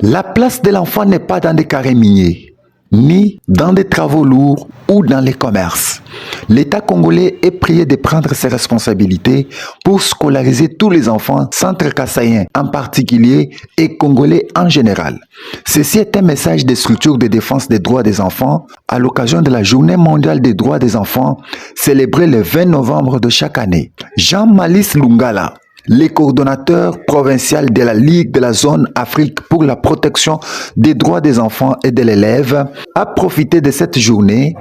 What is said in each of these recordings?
La place de l'enfant n'est pas dans des carrés miniers, ni dans des travaux lourds ou dans les commerces. L'État congolais est prié de prendre ses responsabilités pour scolariser tous les enfants centre-kassaïens en particulier et congolais en général. Ceci est un message des structures de défense des droits des enfants à l'occasion de la Journée mondiale des droits des enfants célébrée le 20 novembre de chaque année. Jean-Malice Lungala, le coordonnateur provincial de la Ligue de la zone Afrique pour la protection des droits des enfants et de l'élève, a profité de cette journée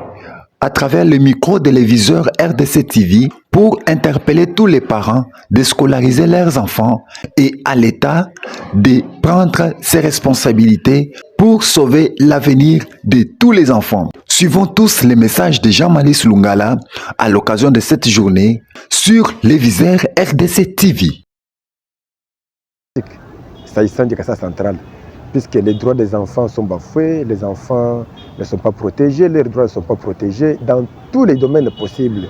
à travers le micro-téléviseur RDC TV pour interpeller tous les parents de scolariser leurs enfants et à l'État de prendre ses responsabilités pour sauver l'avenir de tous les enfants. Suivons tous les messages de Jean-Malice Lungala à l'occasion de cette journée sur les viseurs RDC TV. S'agissant du Kassa central, puisque les droits des enfants sont bafoués, les enfants ne sont pas protégés, leurs droits ne sont pas protégés dans tous les domaines possibles.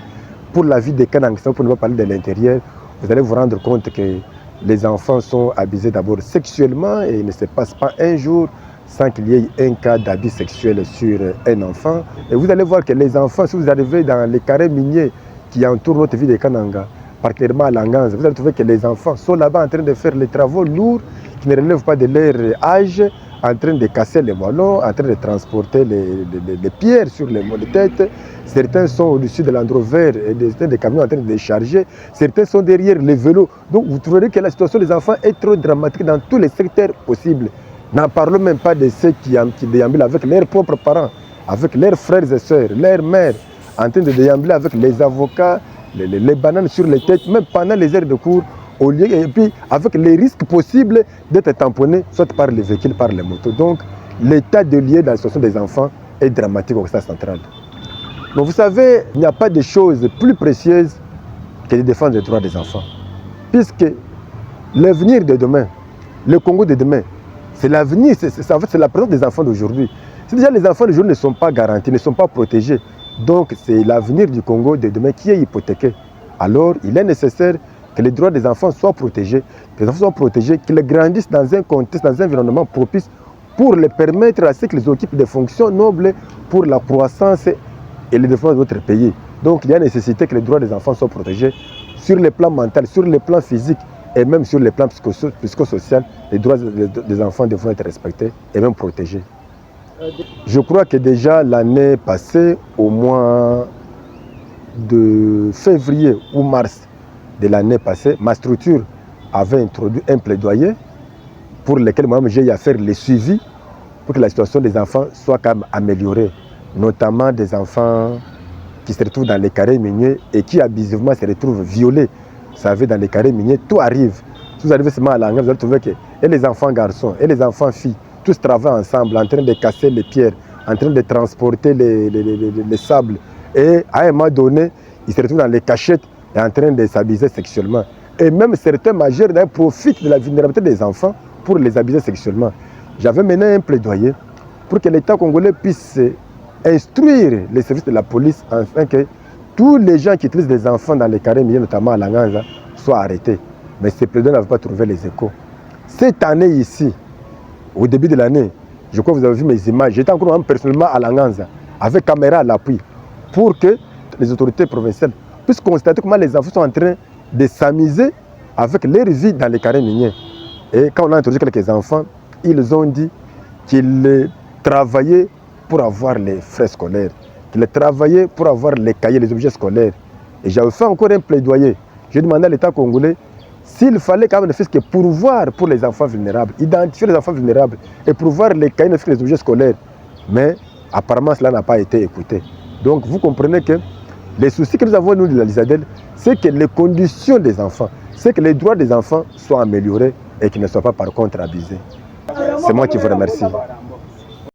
Pour la vie des Kanang, pour ne pas parler de l'intérieur, vous allez vous rendre compte que les enfants sont abusés d'abord sexuellement et il ne se passe pas un jour sans qu'il y ait un cas d'abus sexuel sur un enfant. Et vous allez voir que les enfants, si vous arrivez dans les carrés miniers qui entourent notre ville de Kananga, particulièrement à Langanza, vous allez trouver que les enfants sont là-bas en train de faire les travaux lourds qui ne relèvent pas de leur âge, en train de casser les moellons, en train de transporter les pierres sur les mots de tête. Certains sont au-dessus de l'endroit et des camions en train de décharger. Certains sont derrière les vélos. Donc vous trouverez que la situation des enfants est trop dramatique dans tous les secteurs possibles. N'en parlons même pas de ceux qui déambulent avec leurs propres parents, avec leurs frères et sœurs, leurs mères, en train de déambuler avec les avocats, les bananes sur les têtes, même pendant les heures de cours, au lieu, et puis avec les risques possibles d'être tamponnés, soit par les véhicules, par les motos. Donc l'état de lieu dans la situation des enfants est dramatique au Kassa central. Donc vous savez, il n'y a pas de chose plus précieuse que de défendre les droits des enfants. Puisque l'avenir de demain, le Congo de demain, c'est l'avenir, en fait, c'est la présence des enfants d'aujourd'hui. Si déjà les enfants d'aujourd'hui ne sont pas garantis, ne sont pas protégés, donc c'est l'avenir du Congo de demain qui est hypothéqué. Alors il est nécessaire que les droits des enfants soient protégés, que les enfants soient protégés, qu'ils grandissent dans un contexte, dans un environnement propice pour les permettre à ceux qu'ils occupent des fonctions nobles pour la croissance et le développement de notre pays. Donc il y a nécessité que les droits des enfants soient protégés sur le plan mental, sur le plan physique et même sur le plan psychosocial. Les droits des enfants devront être respectés et même protégés. Je crois que déjà l'année passée, au mois de février ou mars de l'année passée, ma structure avait introduit un plaidoyer pour lequel moi j'ai eu à faire le suivi pour que la situation des enfants soit quand même améliorée, notamment des enfants qui se retrouvent dans les carrés miniers et qui abusivement se retrouvent violés. Vous savez, dans les carrés miniers, tout arrive. Si vous arrivez seulement à Langan, vous allez trouver que et les enfants garçons et les enfants filles, tous travaillent ensemble en train de casser les pierres, en train de transporter les sables. Et à un moment donné, ils se retrouvent dans les cachettes et en train de s'abuser sexuellement. Et même certains majeurs profitent de la vulnérabilité des enfants pour les abuser sexuellement. J'avais mené un plaidoyer pour que l'État congolais puisse instruire les services de la police afin que tous les gens qui utilisent des enfants dans les carrés miniers, notamment à Langanza, soient arrêtés. Mais ces plaidoyers n'avaient pas trouvé les échos. Cette année ici, au début de l'année, je crois que vous avez vu mes images, j'étais encore même personnellement à Langanza, avec caméra à l'appui, pour que les autorités provinciales puissent constater comment les enfants sont en train de s'amuser avec leur vie dans les carrés miniers. Et quand on a introduit quelques enfants, ils ont dit qu'ils travaillaient pour avoir les frais scolaires, qu'ils travaillaient pour avoir les cahiers, les objets scolaires. Et j'avais fait encore un plaidoyer. J'ai demandé à l'État congolais s'il fallait quand même ne faire que pourvoir pour les enfants vulnérables, identifier les enfants vulnérables et pourvoir les cahiers, les objets scolaires. Mais apparemment, cela n'a pas été écouté. Donc vous comprenez que les soucis que nous avons, nous, de la Lisadel, c'est que les conditions des enfants, c'est que les droits des enfants soient améliorés et qu'ils ne soient pas par contre abusés. C'est moi qui vous remercie.